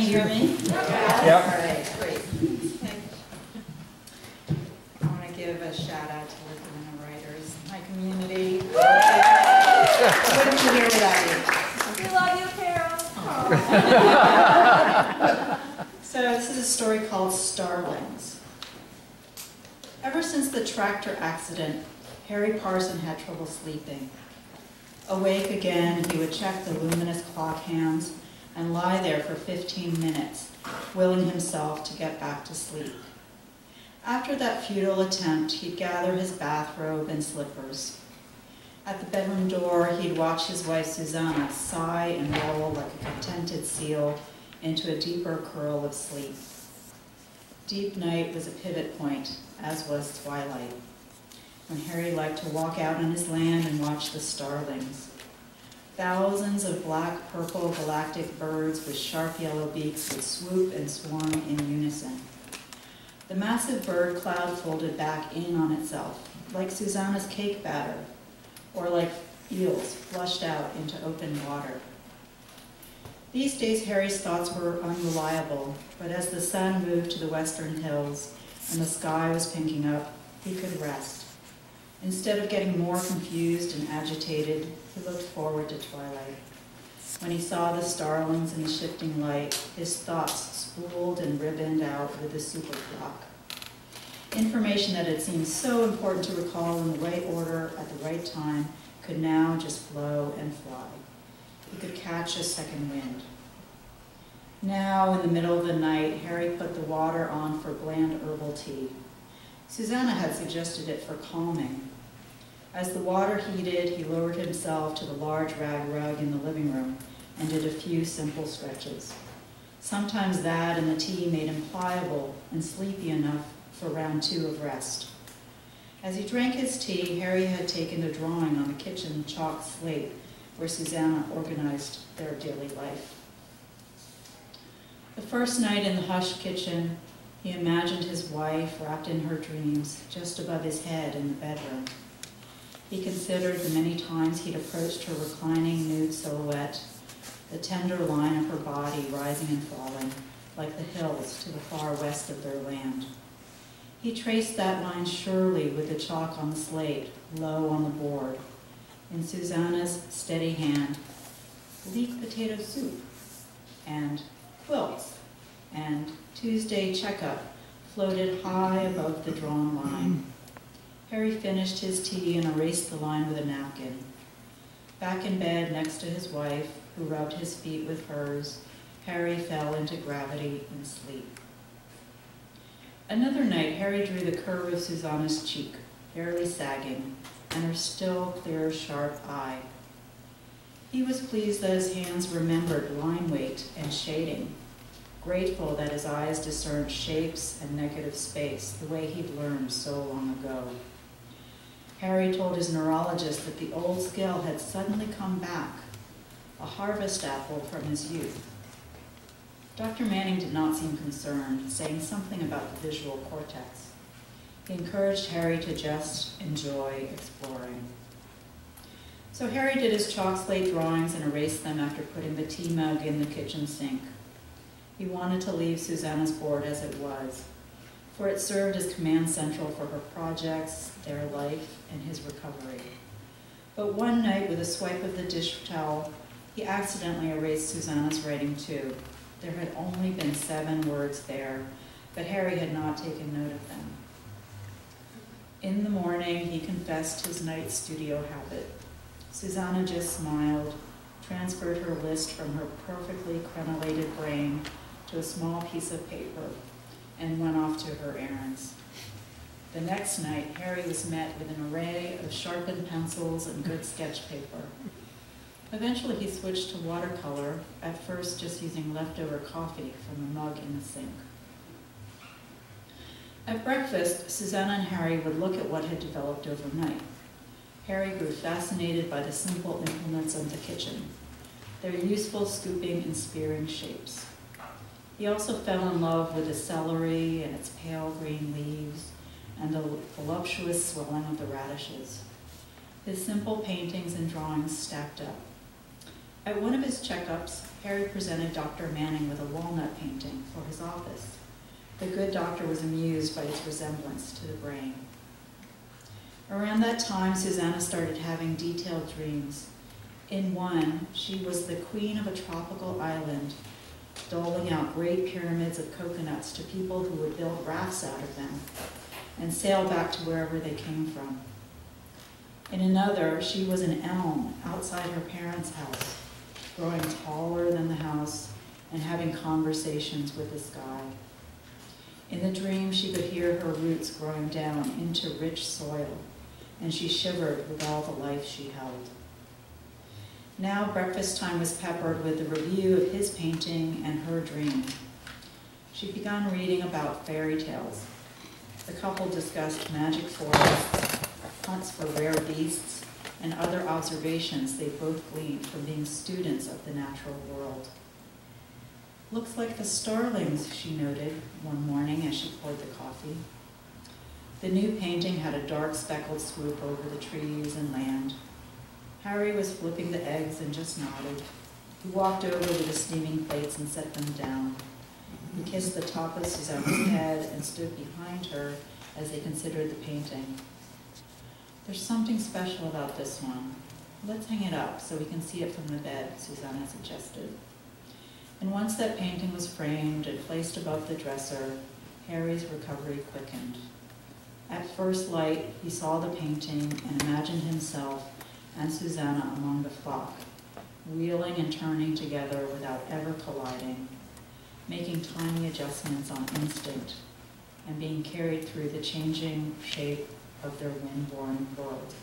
hear me? Yep. All right, great. I want to give a shout out to the women writers, my community. Wouldn't be here without you. We love you, Carol. So this is a story called Starlings. Ever since the tractor accident, Harry Parson had trouble sleeping. Awake again, he would check the luminous clock hands and lie there for 15 minutes, willing himself to get back to sleep. After that futile attempt, he'd gather his bathrobe and slippers. At the bedroom door, he'd watch his wife Susanna sigh and roll like a contented seal into a deeper curl of sleep. Deep night was a pivot point, as was twilight, when Harry liked to walk out on his land and watch the starlings. Thousands of black-purple galactic birds with sharp yellow beaks would swoop and swarm in unison. The massive bird cloud folded back in on itself, like Susanna's cake batter, or like eels flushed out into open water. These days, Harry's thoughts were unreliable, but as the sun moved to the western hills and the sky was pinking up, he could rest. Instead of getting more confused and agitated, he looked forward to twilight. When he saw the starlings in the shifting light, his thoughts spooled and ribboned out with a super clock. Information that had seemed so important to recall in the right order at the right time could now just flow and fly. He could catch a second wind. Now, in the middle of the night, Harry put the water on for bland herbal tea. Susanna had suggested it for calming. As the water heated, he lowered himself to the large rag rug in the living room and did a few simple stretches. Sometimes that and the tea made him pliable and sleepy enough for round 2 of rest. As he drank his tea, Harry had taken a drawing on the kitchen chalk slate where Susanna organized their daily life. The first night in the hushed kitchen, he imagined his wife wrapped in her dreams just above his head in the bedroom. He considered the many times he'd approached her reclining nude silhouette, the tender line of her body rising and falling like the hills to the far west of their land. He traced that line surely with the chalk on the slate, low on the board. In Susanna's steady hand, leek potato soup, and quilts, and Tuesday checkup floated high above the drawn line. Harry finished his tea and erased the line with a napkin. Back in bed next to his wife, who rubbed his feet with hers, Harry fell into gravity and sleep. Another night, Harry drew the curve of Susanna's cheek, barely sagging, and her still clear, sharp eye. He was pleased that his hands remembered line weight and shading, grateful that his eyes discerned shapes and negative space the way he'd learned so long ago. Harry told his neurologist that the old skill had suddenly come back, a harvest apple from his youth. Dr. Manning did not seem concerned, saying something about the visual cortex. He encouraged Harry to just enjoy exploring. So Harry did his chalk slate drawings and erased them after putting the tea mug in the kitchen sink. He wanted to leave Susanna's board as it was, for it served as command central for her projects, their life, and his recovery. But one night, with a swipe of the dish towel, he accidentally erased Susanna's writing too. There had only been 7 words there, but Harry had not taken note of them. In the morning, he confessed his night studio habit. Susanna just smiled, transferred her list from her perfectly crenellated brain to a small piece of paper, and went off to her errands. The next night, Harry was met with an array of sharpened pencils and good sketch paper. Eventually, he switched to watercolor, at first just using leftover coffee from the mug in the sink. At breakfast, Susanna and Harry would look at what had developed overnight. Harry grew fascinated by the simple implements of the kitchen, their useful scooping and spearing shapes. He also fell in love with the celery and its pale green leaves, and the voluptuous swelling of the radishes. His simple paintings and drawings stacked up. At one of his checkups, Harry presented Dr. Manning with a walnut painting for his office. The good doctor was amused by its resemblance to the brain. Around that time, Susanna started having detailed dreams. In one, she was the queen of a tropical island, doling out great pyramids of coconuts to people who would build rafts out of them and sail back to wherever they came from. In another, she was an elm outside her parents' house, growing taller than the house and having conversations with the sky. In the dream, she could hear her roots growing down into rich soil, and she shivered with all the life she held. Now breakfast time was peppered with the review of his painting and her dream. She began reading about fairy tales. The couple discussed magic forests, hunts for rare beasts, and other observations they both gleaned from being students of the natural world. "Looks like the Starlings," she noted one morning as she poured the coffee. The new painting had a dark speckled swoop over the trees and land. Harry was flipping the eggs and just nodded. He walked over to the steaming plates and set them down. He kissed the top of Susanna's head and stood behind her as they considered the painting. "There's something special about this one. Let's hang it up so we can see it from the bed," Susanna suggested. And once that painting was framed and placed above the dresser, Harry's recovery quickened. At first light, he saw the painting and imagined himself and Susanna among the flock, wheeling and turning together without ever colliding, making tiny adjustments on instinct, and being carried through the changing shape of their wind-born world.